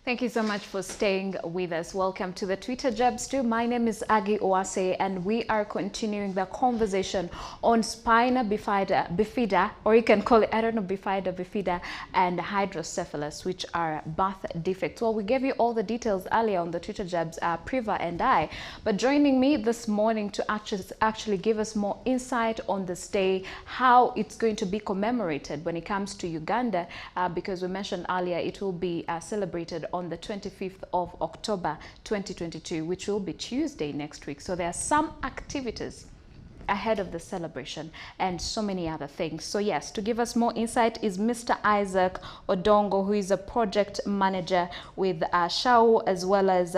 Thank you so much for staying with us. Welcome to the Twitter Jabs too. My name is Agi Oase, and we are continuing the conversation on Spina Bifida, or you can call it, I don't know, Bifida, and Hydrocephalus, which are birth defects. Well, we gave you all the details earlier on the Twitter Jabs, Priva and I. But joining me this morning to actually give us more insight on this day, how it's going to be commemorated when it comes to Uganda, because we mentioned earlier it will be celebrated on the 25th of October 2022, which will be Tuesday next week. So there are some activities ahead of the celebration and so many other things. So yes, to give us more insight is Mr. Isaac Odongo, who is a project manager with Shao, as well as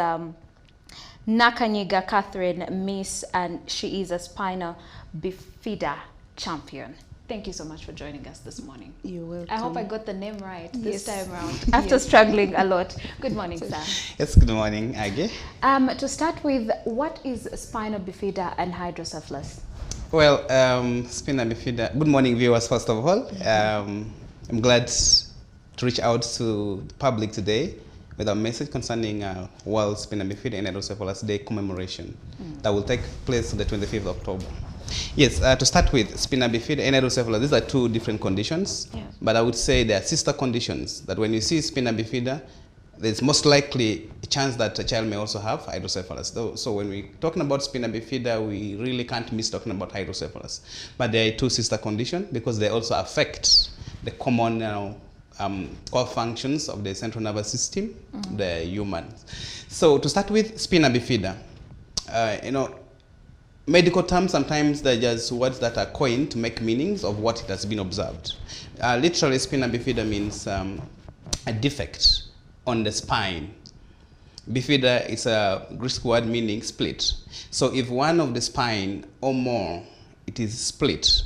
Nakanyiga Catherine Miss, and she is a Spina Bifida champion. Thank you so much for joining us this morning. You're welcome. I hope I got the name right this time around, after struggling a lot. Good morning, sir. Yes, good morning, Age. To start with, what is Spina Bifida and Hydrocephalus? Well, Spina Bifida, good morning, viewers, first of all. I'm glad to reach out to the public today with a message concerning World Spina Bifida and Hydrocephalus Day commemoration that will take place on the 25th of October. Yes, to start with, Spina Bifida and Hydrocephalus, these are two different conditions, but I would say they are sister conditions, that when you see Spina Bifida, there's most likely a chance that a child may also have hydrocephalus. So when we're talking about Spina Bifida, we really can't miss talking about hydrocephalus. But they are two sister conditions because they also affect the common core functions of the central nervous system, the human. So to start with, Spina Bifida, medical terms, sometimes they're just words that are coined to make meanings of what it has been observed. Literally, Spina Bifida means a defect on the spine. Bifida is a Greek word meaning split. So if one of the spine or more, it is split,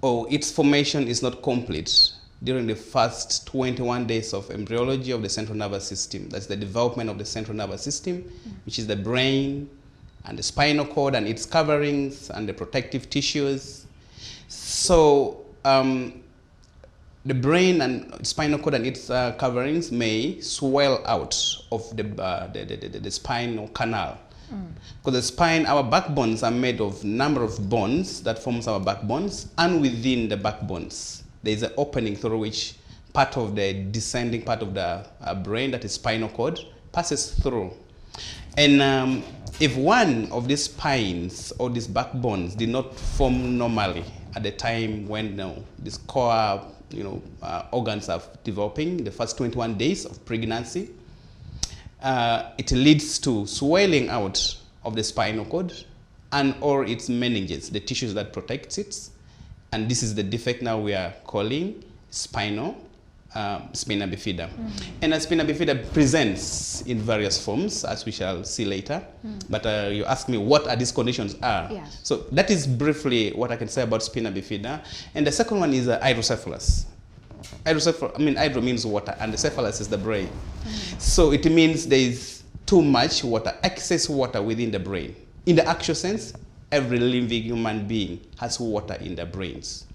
or its formation is not complete during the first 21 days of embryology of the central nervous system, that's the development of the central nervous system, which is the brain, and the spinal cord and its coverings and the protective tissues. So the brain and spinal cord and its coverings may swell out of the spinal canal. Because the spine, our backbones are made of number of bones that forms our backbones, and within the backbones there is an opening through which part of the descending part of the brain, that is spinal cord, passes through. And if one of these spines or these backbones did not form normally at the time when these core organs are developing, the first 21 days of pregnancy, it leads to swelling out of the spinal cord and or its meninges, the tissues that protect it. And this is the defect now we are calling Spina Bifida. And Spina Bifida presents in various forms, as we shall see later. But you ask me what are these conditions are. Yes. So that is briefly what I can say about Spina Bifida. And the second one is hydrocephalus. Hydro means water, and the cephalus is the brain. So it means there is too much water, excess water within the brain. In the actual sense, every living human being has water in their brains.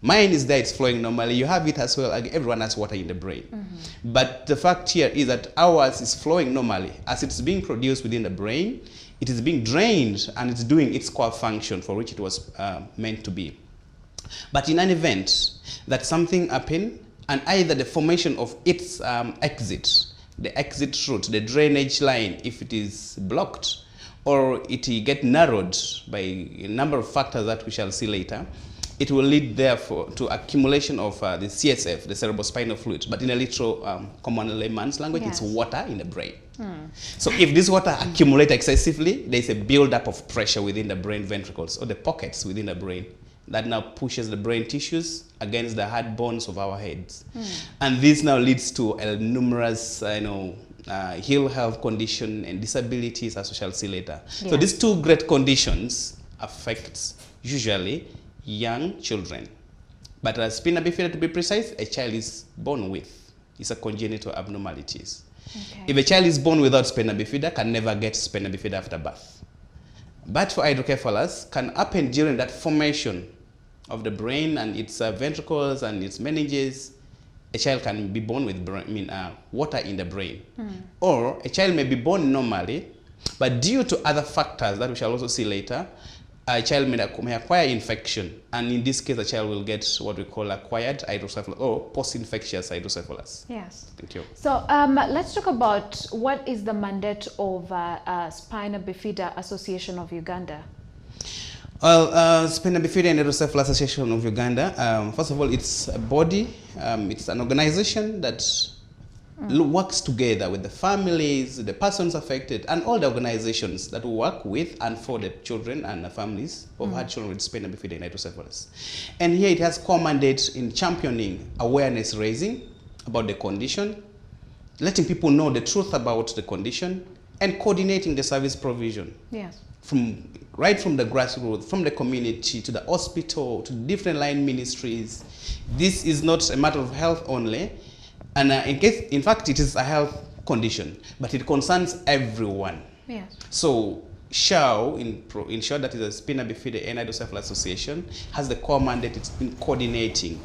Mine is there, it's flowing normally. You have it as well. Everyone has water in the brain. But the fact here is that ours is flowing normally. As it's being produced within the brain, it is being drained and it's doing its core function for which it was meant to be. But in an event that something happened, and either the formation of its exit, the exit route, the drainage line, if it is blocked, or it get narrowed by a number of factors that we shall see later, it will lead therefore to accumulation of the CSF, the cerebrospinal fluid, but in a literal common layman's language, it's water in the brain. So if this water accumulates excessively, there's a buildup of pressure within the brain ventricles or the pockets within the brain that now pushes the brain tissues against the hard bones of our heads. And this now leads to numerous ill health condition and disabilities, as we shall see later. So these two great conditions affect usually young children. But Spina Bifida, to be precise, a child is born with. It's a congenital abnormalities. If a child is born without Spina Bifida, can never get Spina Bifida after birth. But for hydrocephalus, can happen during that formation of the brain and its ventricles and its meninges, a child can be born with water in the brain. Or a child may be born normally, but due to other factors that we shall also see later, a child may acquire infection, and in this case, a child will get what we call acquired hydrocephalus or post-infectious hydrocephalus. Yes. Thank you. So let's talk about what is the mandate of Spina Bifida Association of Uganda. Well, Spina Bifida and Hydrocephalus Association of Uganda, first of all, it's a body, it's an organization that works together with the families, the persons affected, and all the organizations that work with and for the children and the families who had children with Spina Bifida and hydrocephalus. And here it has core mandate in championing awareness raising about the condition, letting people know the truth about the condition, and coordinating the service provision. Yes. Right from the grassroots, from the community to the hospital, to different line ministries. This is not a matter of health only. And in fact, it is a health condition, but it concerns everyone. Yes. So SHAO, in short, that is the Spina Bifida and Hydrocephalus Association, has the core mandate in coordinating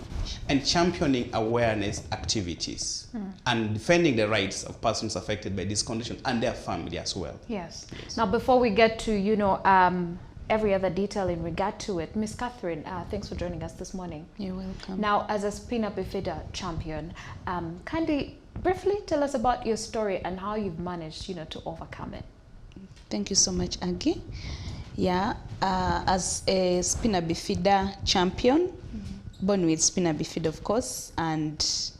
and championing awareness activities and defending the rights of persons affected by this condition and their family as well. Yes. Now, before we get to, every other detail in regard to it, Miss Catherine, thanks for joining us this morning. You're welcome. Now, as a Spina Bifida champion, kindly, briefly tell us about your story and how you've managed, to overcome it. Thank you so much, Aggie. Yeah, as a Spina Bifida champion, born with Spina Bifida, of course, and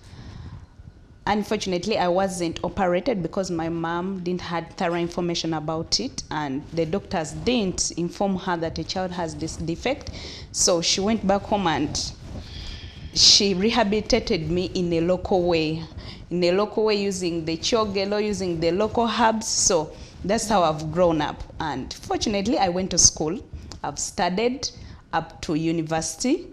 unfortunately, I wasn't operated because my mom didn't have thorough information about it, and the doctors didn't inform her that a child has this defect. So she went back home and she rehabilitated me in a local way, using the chogelo, using the local herbs. So that's how I've grown up. And fortunately, I went to school. I've studied up to university.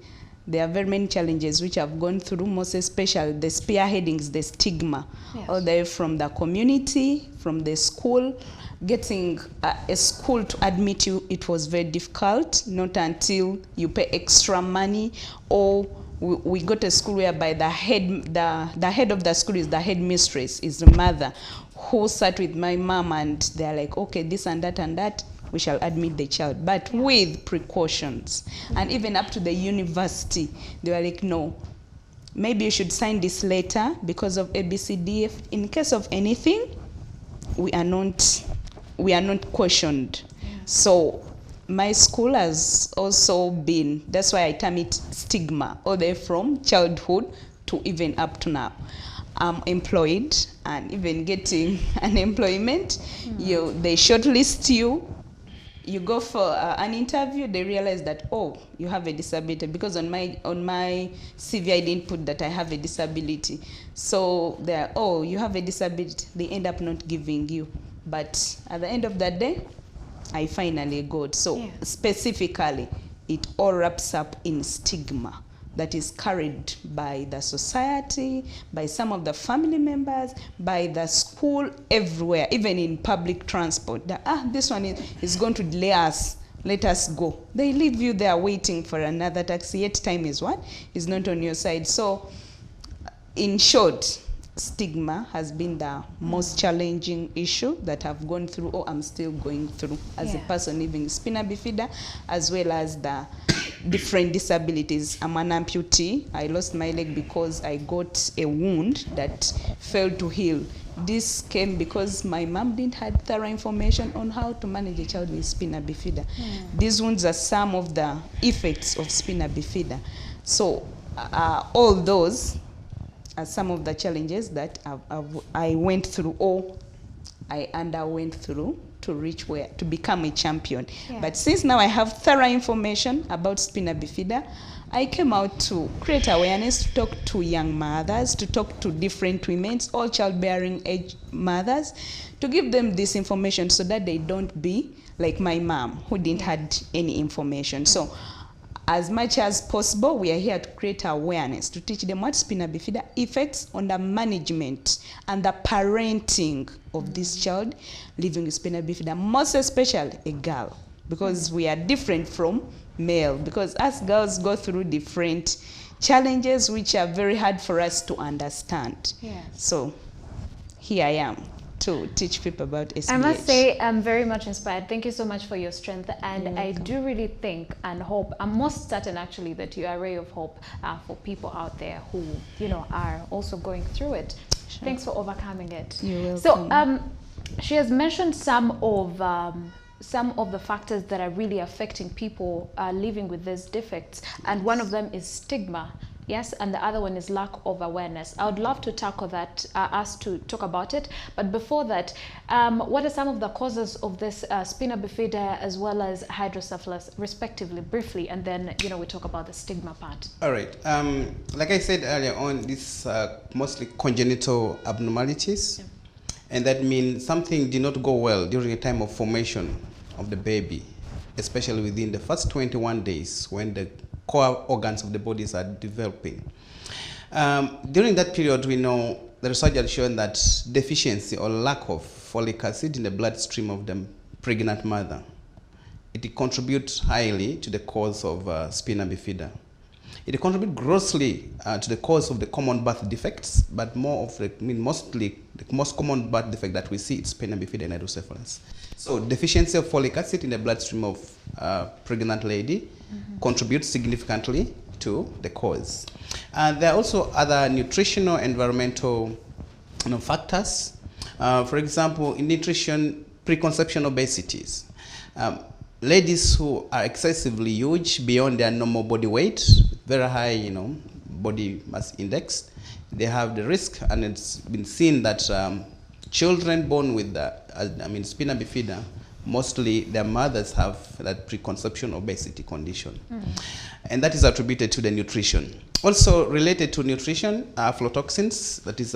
There are very many challenges which I've gone through, most especially the spearheadings, the stigma, all the way from the community, from the school. Getting a school to admit you, it was very difficult, not until you pay extra money, or we go to a school whereby the head of the school is the headmistress, is the mother, who sat with my mom, and they're like, okay, this and that, we shall admit the child, but with precautions. And even up to the university, they were like, no, maybe you should sign this letter because of ABCDF. In case of anything, we are not questioned. So my school has also been, that's why I term it stigma, all the way from childhood to even up to now. I'm employed, and even getting unemployment, they shortlist you. You go for an interview, they realize that, oh, you have a disability, because on my CV I didn't put that I have a disability. So they're, oh, you have a disability. They end up not giving you. But at the end of that day, I finally got. So specifically, it all wraps up in stigma that is carried by the society, by some of the family members, by the school, everywhere, even in public transport. That, this one is going to delay us, let us go. They leave you there waiting for another taxi, yet time is what? Is not on your side. So, in short, stigma has been the most challenging issue that I've gone through, or I'm still going through as a person living Spina Bifida, as well as the different disabilities. I'm an amputee. I lost my leg because I got a wound that failed to heal. This came because my mom didn't have thorough information on how to manage a child with Spina Bifida. These wounds are some of the effects of Spina Bifida. So all those are some of the challenges that I went through, or I underwent through, to reach where, to become a champion. But since now I have thorough information about Spina Bifida, I came out to create awareness, to talk to young mothers, to talk to different women, all childbearing age mothers, to give them this information so that they don't be like my mom, who didn't have any information. So as much as possible, we are here to create awareness, to teach them what Spina Bifida effects on the management and the parenting of this child living with Spina Bifida, most especially a girl, because we are different from male, because us girls go through different challenges which are very hard for us to understand. Yes. So here I am to teach people about SBH. I must say I'm very much inspired. Thank you so much for your strength, and I do really think and hope, I'm most certain actually, that you are a ray of hope for people out there who, you know, are also going through it. Sure. Thanks for overcoming it. You're welcome. So she has mentioned some of the factors that are really affecting people living with these defects, and one of them is stigma. Yes, and the other one is lack of awareness. I would love to tackle that, us to talk about it. But before that, what are some of the causes of this Spina Bifida as well as hydrocephalus, respectively, briefly, and then, you know, we talk about the stigma part. All right. Like I said earlier on, these are mostly congenital abnormalities. Yeah. And that means something did not go well during the time of formation of the baby, especially within the first 21 days when the core organs of the bodies are developing. During that period, we know the research has shown that deficiency or lack of folic acid in the bloodstream of the pregnant mother, it contributes highly to the cause of Spina Bifida. It contributes grossly to the cause of the common birth defects, but more of the, mostly the most common birth defect that we see is Spina Bifida and hydrocephalus. So deficiency of folic acid in the bloodstream of pregnant lady contributes significantly to the cause. There are also other nutritional, environmental factors. For example, in nutrition, preconception obesities. Ladies who are excessively huge beyond their normal body weight, very high, body mass index, they have the risk, and it's been seen that children born with Spina Bifida, mostly their mothers have that preconception obesity condition. And that is attributed to the nutrition. Also related to nutrition are aflatoxins. That is,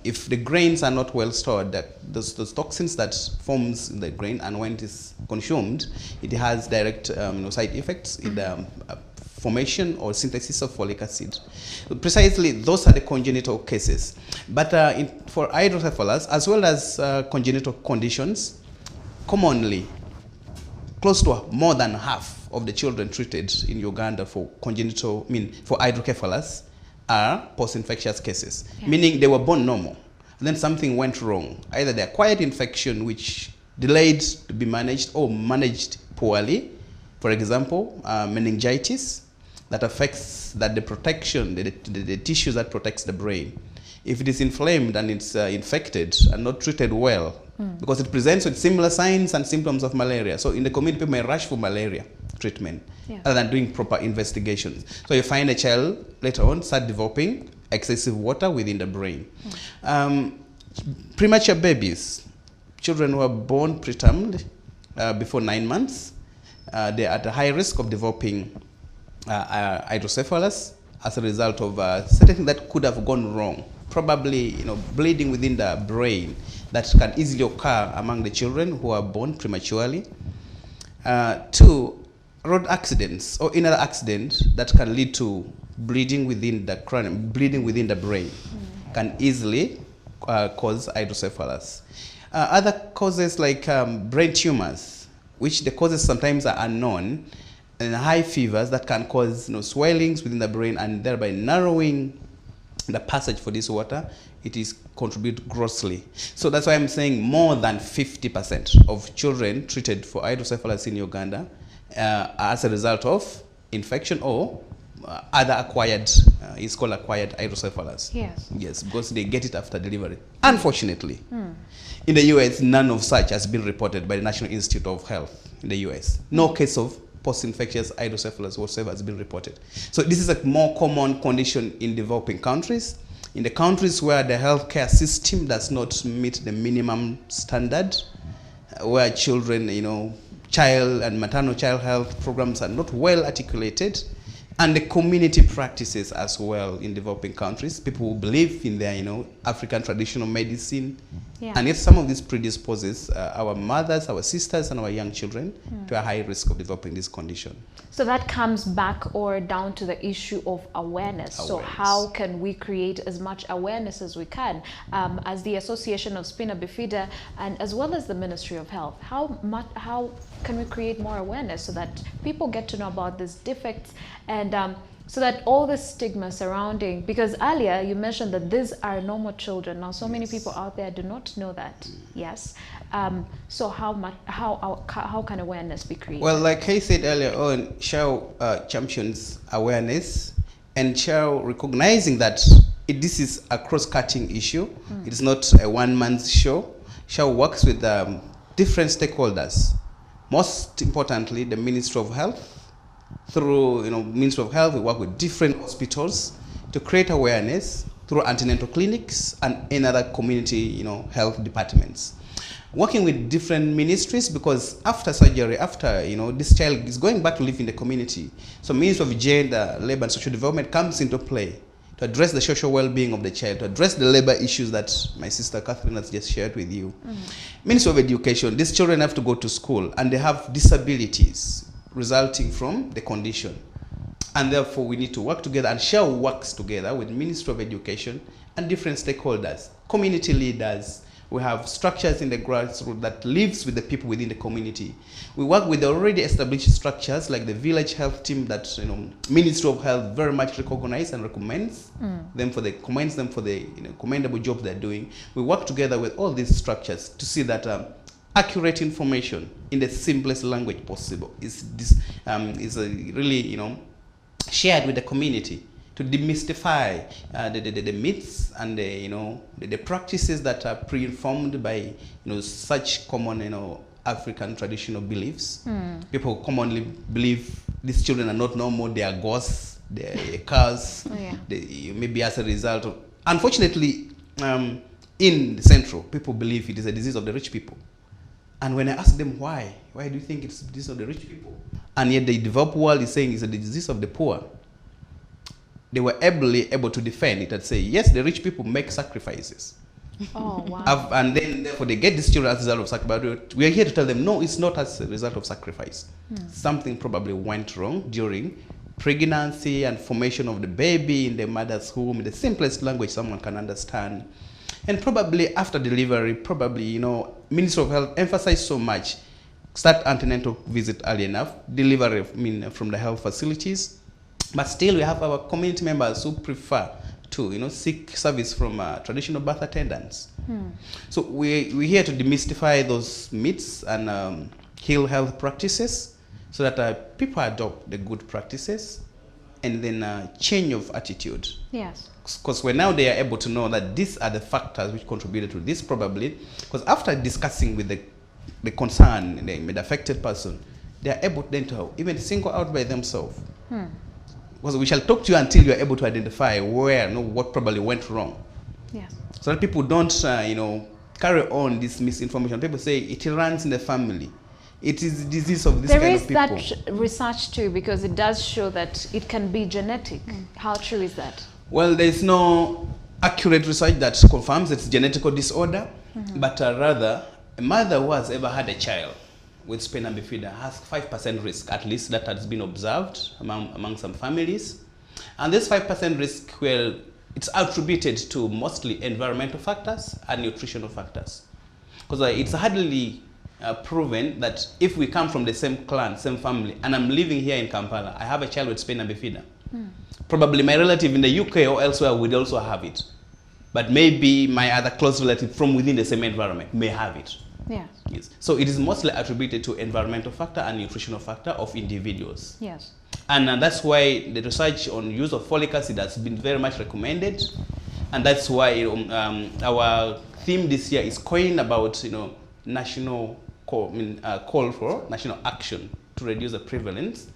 if the grains are not well stored, those toxins that forms in the grain, and when it is consumed, it has direct side effects in the formation or synthesis of folic acid. Precisely, those are the congenital cases. But for hydrocephalus, as well as congenital conditions, commonly, close to more than half of the children treated in Uganda for for hydrocephalus are post-infectious cases, meaning they were born normal, and then something went wrong. Either the acquired infection, which delayed to be managed, or managed poorly. For example, meningitis that affects the protection, the tissues that protects the brain. If it is inflamed and it's infected and not treated well, because it presents with similar signs and symptoms of malaria. So in the community, people may rush for malaria treatment rather than doing proper investigations. So you find a child later on start developing excessive water within the brain. Premature babies, children who are born preterm before 9 months, they are at a high risk of developing hydrocephalus as a result of certain things that could have gone wrong. Probably, bleeding within the brain that can easily occur among the children who are born prematurely. 2, road accidents or inner accidents that can lead to bleeding within the cranium, bleeding within the brain, can easily cause hydrocephalus. Other causes like brain tumors, which the causes sometimes are unknown, and high fevers that can cause swellings within the brain and thereby narrowing the passage for this water. It is contribute grossly. So that's why I'm saying more than 50% of children treated for hydrocephalus in Uganda as a result of infection or other acquired, it's called acquired hydrocephalus. Yes. Yes, because they get it after delivery. Unfortunately, in the US, none of such has been reported by the National Institute of Health in the US. No case of post-infectious hydrocephalus whatsoever has been reported. So this is a more common condition in developing countries. In the countries where the healthcare system does not meet the minimum standard, where children, child and maternal child health programs are not well articulated, and the community practices as well in developing countries. People who believe in their, African traditional medicine. And yet some of this predisposes our mothers, our sisters, and our young children to a high risk of developing this condition. So that comes back or down to the issue of awareness. So how can we create as much awareness as we can as the Association of Spina Bifida and as well as the Ministry of Health? How can we create more awareness so that people get to know about these defects and So that all the stigma surrounding, because earlier you mentioned that these are normal children. Now, so many people out there do not know that. Yes. So how can awareness be created? Well, like I said earlier on, child champions awareness and child recognizing that this is a cross-cutting issue. It is not a one-man show. Child works with different stakeholders. Most importantly, the Ministry of Health. Through Ministry of Health, we work with different hospitals to create awareness through antenatal clinics and in other community health departments. Working with different ministries, because after surgery, after this child is going back to live in the community, so Ministry of Gender, Labor and Social Development comes into play to address the social well-being of the child, to address the labor issues that my sister Catherine has just shared with you. Ministry of Education, these children have to go to school and they have disabilities resulting from the condition. And therefore, we need to work together, and share works together with Ministry of Education and different stakeholders, community leaders. We have structures in the grassroots that lives with the people within the community. We work with the already established structures like the village health team that Ministry of Health very much recognizes and recommends them for the commendable job they're doing. We work together with all these structures to see that accurate information in the simplest language possible is really shared with the community to demystify the myths and the practices that are pre-informed by such common African traditional beliefs. People commonly believe these children are not normal, they are ghosts, they are cars. Maybe as a result of, unfortunately, in the Central, people believe it is a disease of the rich people. And when I ask them why do you think it's a disease of the rich people? And yet the developed world is saying it's a disease of the poor. They were able to defend it and say, yes, the rich people make sacrifices. Oh, wow. And then therefore they get these children as a result of sacrifice. We are here to tell them, no, it's not as a result of sacrifice. Something probably went wrong during pregnancy and formation of the baby in the mother's womb, in the simplest language someone can understand. And probably after delivery, Ministry of Health emphasized so much, start antenatal visit early enough, delivery from the health facilities. But still we have our community members who prefer to seek service from traditional birth attendants. So we're here to demystify those myths and heal health practices so that people adopt the good practices and then change of attitude. Yes. Because when now they are able to know that these are the factors which contributed to this probably, because after discussing with the concerned, the affected person, they are able then to even single out by themselves. Because we shall talk to you until you are able to identify what probably went wrong. Yes. So that people don't, carry on this misinformation. People say it runs in the family. It is a disease of this kind of people. There is that research too, because it does show that it can be genetic. How true is that? Well, there is no accurate research that confirms it's genetic disorder, but rather a mother who has ever had a child with Spina Bifida has 5% risk, at least that has been observed among some families. And this 5% risk, well, it's attributed to mostly environmental factors and nutritional factors. Because it's hardly proven that if we come from the same clan, same family, and I'm living here in Kampala, I have a child with Spina Bifida. Probably my relative in the UK or elsewhere would also have it. But maybe my other close relative from within the same environment may have it. Yes. So it is mostly attributed to environmental factor and nutritional factor of individuals. Yes. And that's why the research on use of folic acid has been very much recommended. And that's why our theme this year is coined about national call for national action to reduce the prevalence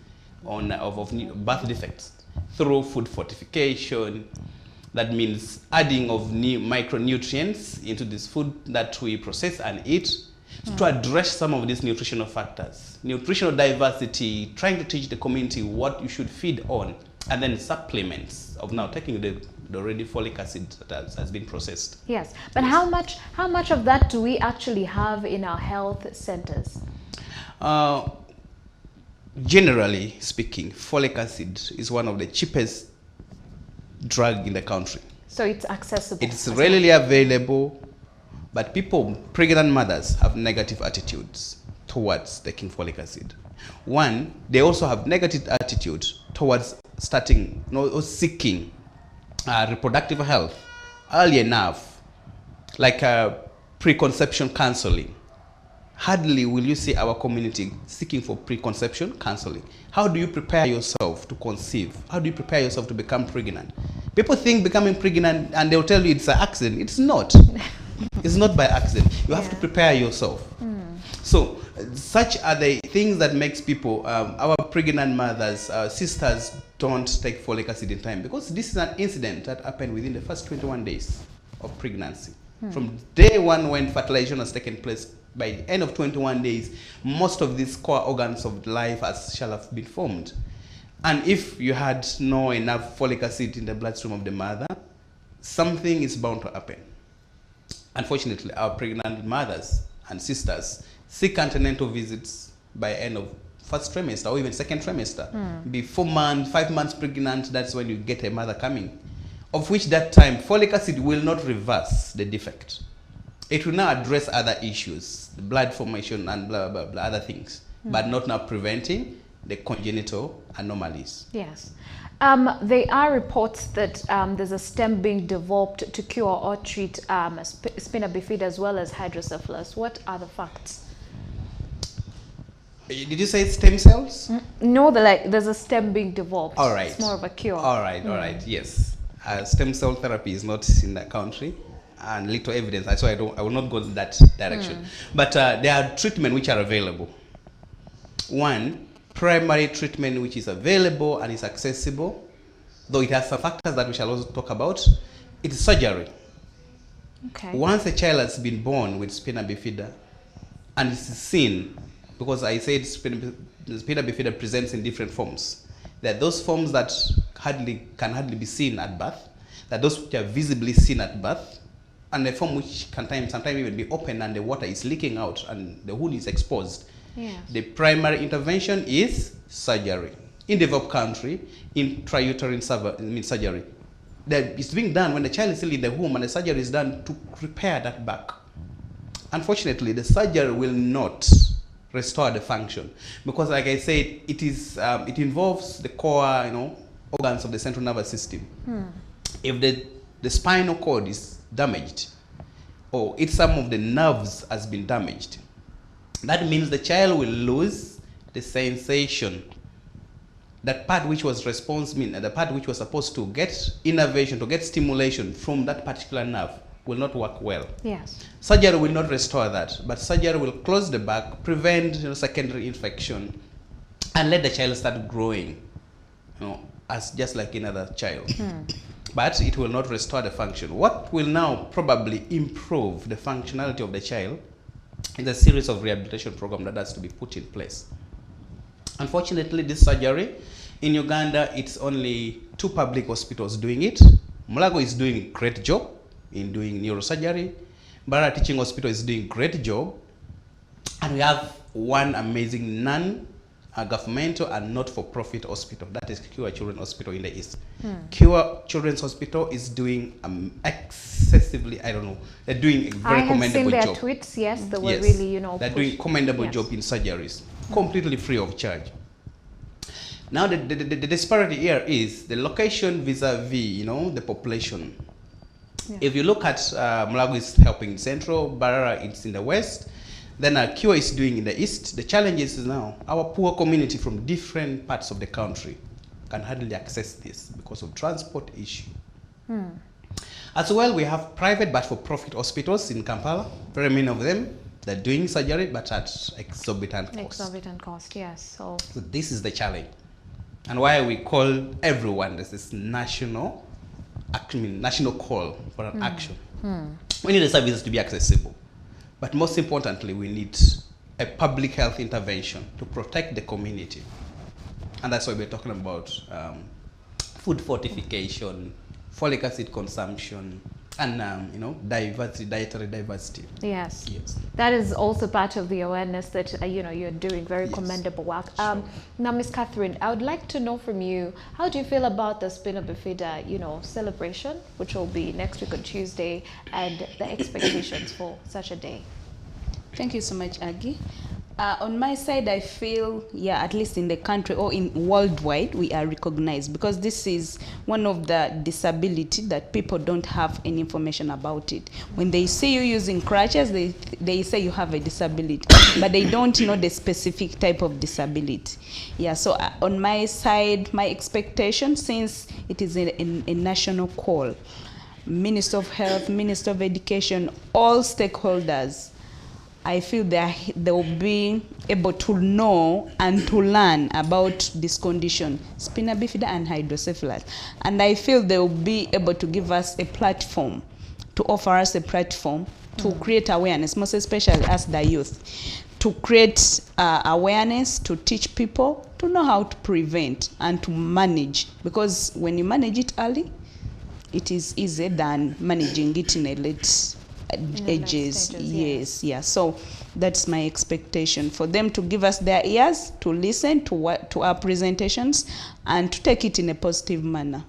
of birth defects through food fortification. That means adding of new micronutrients into this food that we process and eat to address some of these nutritional factors. Nutritional diversity, trying to teach the community what you should feed on, and then supplements of now taking the already folic acid that has been processed. Yes, but yes. How much of that do we actually have in our health centers? Generally speaking, folic acid is one of the cheapest drug in the country. So it's accessible. It's readily available, but pregnant mothers have negative attitudes towards taking folic acid. One, they also have negative attitude towards starting, or seeking reproductive health early enough, like preconception counseling, hardly will you see our community seeking for preconception counseling. How do you prepare yourself to conceive? How do you prepare yourself to become pregnant? People think becoming pregnant, and they'll tell you it's an accident. It's not. It's not by accident. You have to prepare yourself. So such are the things that makes people, our pregnant mothers, sisters, don't take folic acid in time, because this is an incident that happened within the first 21 days of pregnancy. From day one when fertilization has taken place, by the end of 21 days, most of these core organs of life shall have been formed. And if you had no enough folic acid in the bloodstream of the mother, something is bound to happen. Unfortunately, our pregnant mothers and sisters seek antenatal visits by end of first trimester or even second trimester. Be 4 months, 5 months pregnant, that's when you get a mother coming. Of which that time, folic acid will not reverse the defect. It will now address other issues, the blood formation and blah, blah, blah, other things, but not now preventing the congenital anomalies. Yes. There are reports that there's a stem being developed to cure or treat Spina Bifida as well as hydrocephalus. What are the facts? Did you say stem cells? No, there's a stem being developed. All right. It's more of a cure. All right, all right, yes. Stem cell therapy is not in the country, and little evidence, so I will not go in that direction. But there are treatment which are available. One, primary treatment which is available and is accessible, though it has some factors that we shall also talk about. It's surgery. Okay. Once a child has been born with Spina Bifida and it's seen, because I said Spina Bifida presents in different forms. There are those forms that can hardly be seen at birth, there are those which are visibly seen at birth, and the form which can sometimes even be open and the water is leaking out and the wound is exposed. Yes. The primary intervention is surgery. In developed country, intrauterine surgery. It's being done when the child is still in the womb, and the surgery is done to repair that back. Unfortunately, the surgery will not restore the function, because, like I said, it involves the core, organs of the central nervous system. If the spinal cord is damaged, or if some of the nerves has been damaged, that means the child will lose the sensation. That part which was the part which was supposed to get innervation, to get stimulation from that particular nerve, will not work well. Yes. Surgery will not restore that, but surgery will close the back, prevent secondary infection, and let the child start growing, as just like another child. But it will not restore the function. What will now probably improve the functionality of the child is a series of rehabilitation program that has to be put in place. Unfortunately, this surgery in Uganda, it's only 2 public hospitals doing it. Mulago is doing a great job in doing neurosurgery. Bara Teaching Hospital is doing a great job. And we have one amazing non-governmental and not-for-profit hospital. That is Cure Children's Hospital in the East. Cure Children's Hospital is doing excessively, they're doing a very commendable job. I have seen their tweets, yes, they were really, they're doing commendable job in surgeries, completely free of charge. Now, the disparity here is the location vis-a-vis, the population. Yeah. If you look at Mulago is helping in Central, Barara it's in the West, then Cure is doing in the East. The challenge is now our poor community from different parts of the country can hardly access this because of transport issue. As well, we have private but for-profit hospitals in Kampala. Very many of them, they're doing surgery but at exorbitant cost. Exorbitant cost, yes. So this is the challenge. And why we call everyone, this national call for an action. We need the services to be accessible. But most importantly, we need a public health intervention to protect the community. And that's why we're talking about food fortification, folic acid consumption, and dietary diversity. Yes. That is also part of the awareness that you're doing very commendable work. Now, Ms. Catherine, I would like to know from you, how do you feel about the Spina Bifida, celebration, which will be next week on Tuesday, and the expectations for such a day? Thank you so much, Aggie. On my side, I feel, yeah, at least in the country or in worldwide, we are recognized because this is one of the disability that people don't have any information about it. When they see you using crutches, they say you have a disability, but they don't know the specific type of disability. Yeah, so on my side, my expectation, since it is a national call, Minister of Health, Minister of Education, all stakeholders, I feel they will be able to know and to learn about this condition, Spina Bifida and Hydrocephalus. And I feel they will be able to give us a platform, to offer us a platform to create awareness, most especially as the youth, to create awareness, to teach people, to know how to prevent and to manage. Because when you manage it early, it is easier than managing it in a late ages. Yes, yeah. So that's my expectation, for them to give us their ears, to listen to our presentations, and to take it in a positive manner.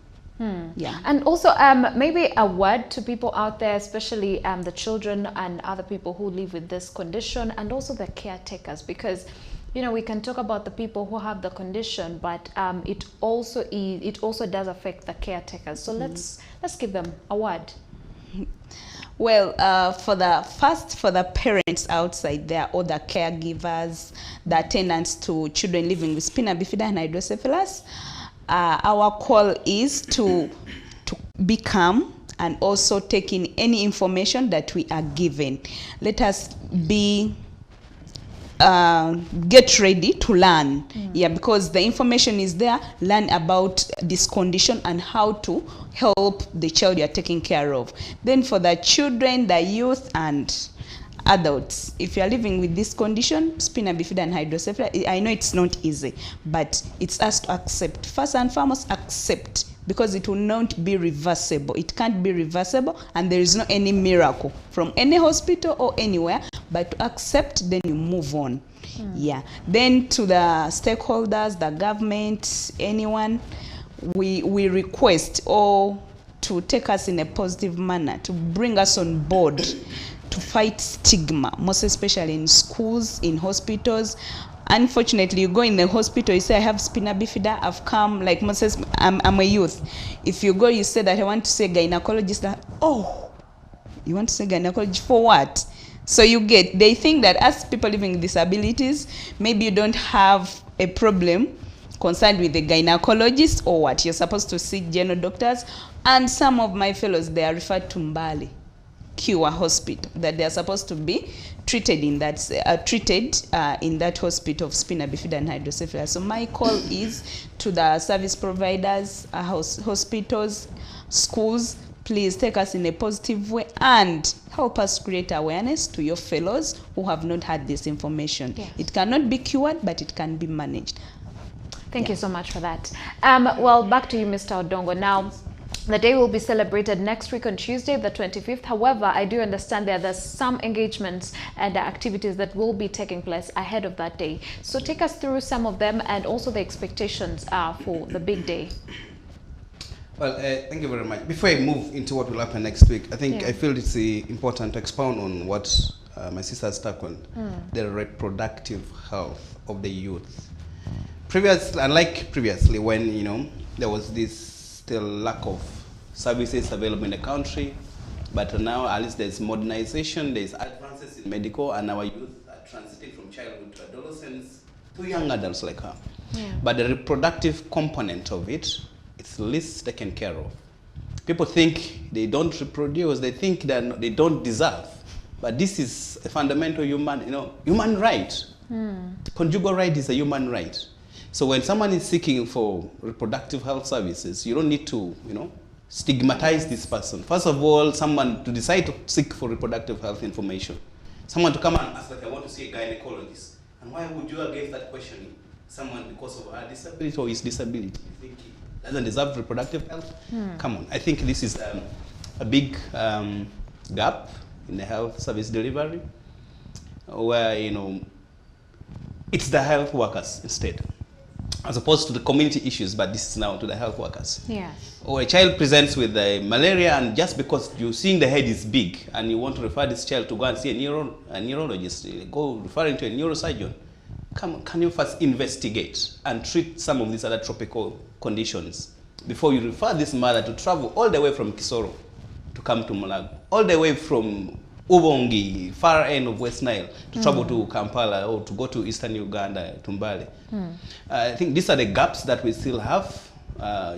Yeah. And also maybe a word to people out there, especially the children and other people who live with this condition, and also the caretakers, because you know, we can talk about the people who have the condition, but it also does affect the caretakers. So let's give them a word. Well, for the parents outside there, or the caregivers, the attendants to children living with Spina Bifida and Hydrocephalus, our call is to be calm and also take in any information that we are given. Let us be get ready to learn. Yeah, because the information is there. Learn about this condition and how to help the child you are taking care of. Then for the children, the youth, and adults, if you are living with this condition, Spina Bifida and Hydrocephalus, I know it's not easy, but it's us to accept. First and foremost, accept, because it will not be reversible. It can't be reversible, and there is no any miracle from any hospital or anywhere, but to accept, then you move on. Yeah. Then to the stakeholders, the government, anyone, we request all to take us in a positive manner, to bring us on board, to fight stigma, most especially in schools, in hospitals. Unfortunately, you go in the hospital, you say, I have Spina Bifida, I've come, like Moses, I'm a youth. If you go, you say that I want to see a gynecologist, oh, you want to see gynecologist for what? So they think that as people living with disabilities, maybe you don't have a problem concerned with the gynecologist or what. You're supposed to see general doctors. And some of my fellows, they are referred to Mbali Cure Hospital, that they are supposed to be treated in that hospital of Spina Bifida and Hydrocephalus. So my call is to the service providers, hospitals, schools, please take us in a positive way and help us create awareness to your fellows who have not had this information. Yes. It cannot be cured, but it can be managed. Thank you so much for that. Well, back to you, Mr. Odongo. Now, the day will be celebrated next week on Tuesday, the 25th. However, I do understand there's some engagements and activities that will be taking place ahead of that day. So take us through some of them and also the expectations for the big day. Well, thank you very much. Before I move into what will happen next week, I think I feel it's important to expound on what my sister has tackled, the reproductive health of the youth. Unlike previously, when there was this still lack of services available in the country, but now at least there's modernization, there's advances in medical, and our youth are transiting from childhood to adolescence to young adults like her. But the reproductive component of it, it's least taken care of. People think they don't reproduce, they think that they don't deserve, but this is a fundamental human right. Conjugal right is a human right. So when someone is seeking for reproductive health services, you don't need to, stigmatize this person. First of all, someone to decide to seek for reproductive health information. Someone to come and ask, like, I want to see a gynecologist. And why would you against that questioning? Someone because of her disability or his disability. You think he doesn't deserve reproductive health? Come on. I think this is a big gap in the health service delivery, where, it's the health workers instead. as opposed to the community issues, but this is now to the health workers. Yes. Or a child presents with malaria, and just because you're seeing the head is big and you want to refer this child to go and see a neurologist, go referring to a neurosurgeon, can you first investigate and treat some of these other tropical conditions before you refer this mother to travel all the way from Kisoro to come to Mulago, all the way from Ubongi, far end of West Nile, to travel to Kampala or to go to Eastern Uganda, to Mbale. I think these are the gaps that we still have.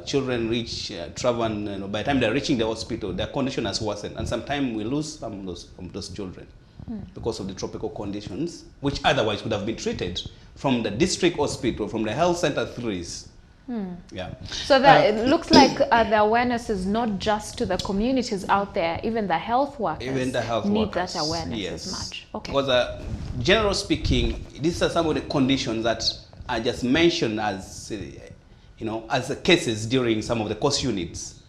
Children reach, travel, and by the time they're reaching the hospital, their condition has worsened. And sometimes we lose some of those children because of the tropical conditions, which otherwise would have been treated from the district hospital, from the health center 3s. Yeah. So that it looks like the awareness is not just to the communities out there, even the health workers Even the health need workers, that awareness yes. as much. Okay. Because generally speaking, these are some of the conditions that are just mentioned as, as cases during some of the course units.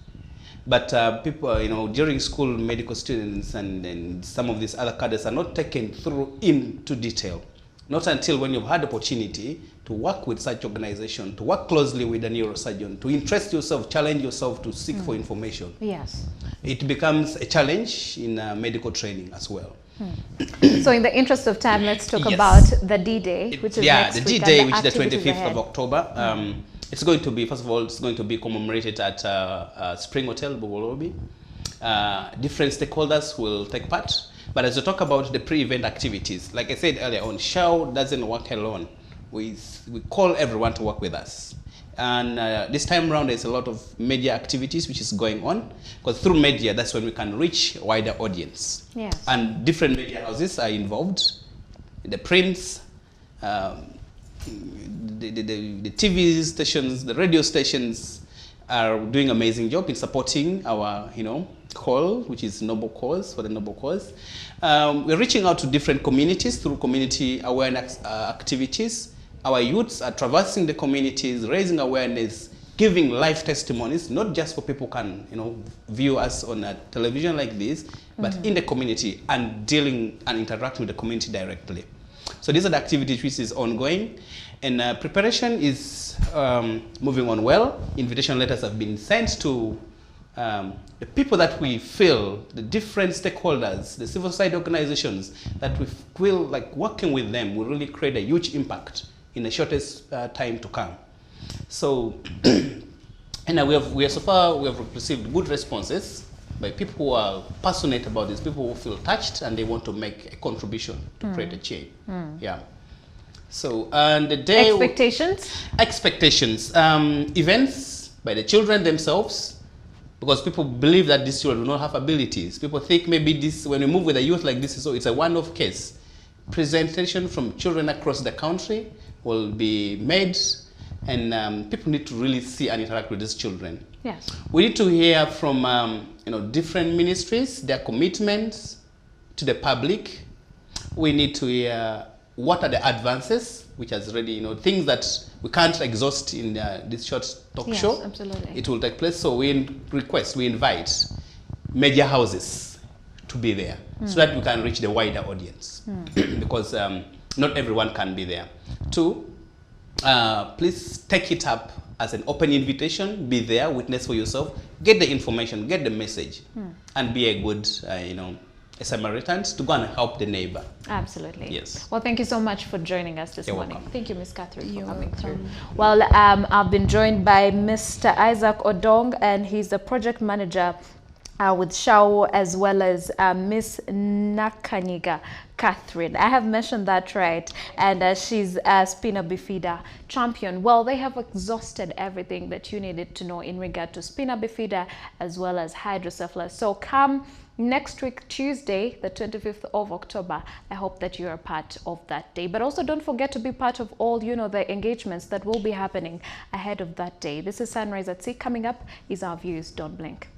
But people, during school medical students and some of these other cadres are not taken through into detail. Not until when you've had the opportunity to work with such organization, to work closely with a neurosurgeon, to interest yourself, challenge yourself to seek for information. Yes. It becomes a challenge in medical training as well. So in the interest of time, let's talk Yes. about the D-Day, which is next the week, and D-Day, which is the activities 25th ahead. of October. It's going to be, first of all, it's going to be commemorated at Spring Hotel, Bugolobi. Different stakeholders will take part. But as we talk about the pre-event activities, like I said earlier on, SHAO doesn't work alone. We call everyone to work with us. And this time around, there's a lot of media activities which is going on, because through media, that's when we can reach a wider audience. Yes. And different media houses are involved, the prints, the TV stations, the radio stations are doing an amazing job in supporting our, call, which is noble cause, for the noble cause. We're reaching out to different communities through community awareness activities. Our youths are traversing the communities, raising awareness, giving live testimonies, not just for people can, view us on a television like this, but in the community and dealing and interacting with the community directly. So these are the activities which is ongoing, and preparation is moving on well. Invitation letters have been sent to the people that we feel, the different stakeholders, the civil society organizations that we feel like working with them will really create a huge impact in the shortest time to come. So, and we have received good responses by people who are passionate about this, people who feel touched and they want to make a contribution to create a change. Yeah. So, and the day... Expectations. Events by the children themselves, because people believe that these children do not have abilities. People think maybe this, when we move with a youth like this, so it's a one-off case. Presentation from children across the country will be made, and people need to really see and interact with these children. Yes. We need to hear from different ministries, their commitments to the public. We need to hear what are the advances, which has already, things that we can't exhaust in this short talk show. Yes, absolutely. It will take place. So we invite media houses to be there so that we can reach the wider audience because not everyone can be there. 2, please take it up as an open invitation. Be there, witness for yourself, get the information, get the message, and be a good, a Samaritan to go and help the neighbor. Absolutely. Yes. Well, thank you so much for joining us this morning. Welcome. Thank you, Ms. Catherine, for coming through. Well, I've been joined by Mr. Isaac Odong, and he's the project manager with SHAO, as well as Miss Nakanyiga Catherine. I have mentioned that right, and she's a Spina Bifida champion. Well, they have exhausted everything that you needed to know in regard to Spina Bifida as well as Hydrocephalus. So come next week, Tuesday, the 25th of October, I hope that you are part of that day. But also don't forget to be part of all, the engagements that will be happening ahead of that day. This is Sunrise at Sea. Coming up is our views. Don't blink.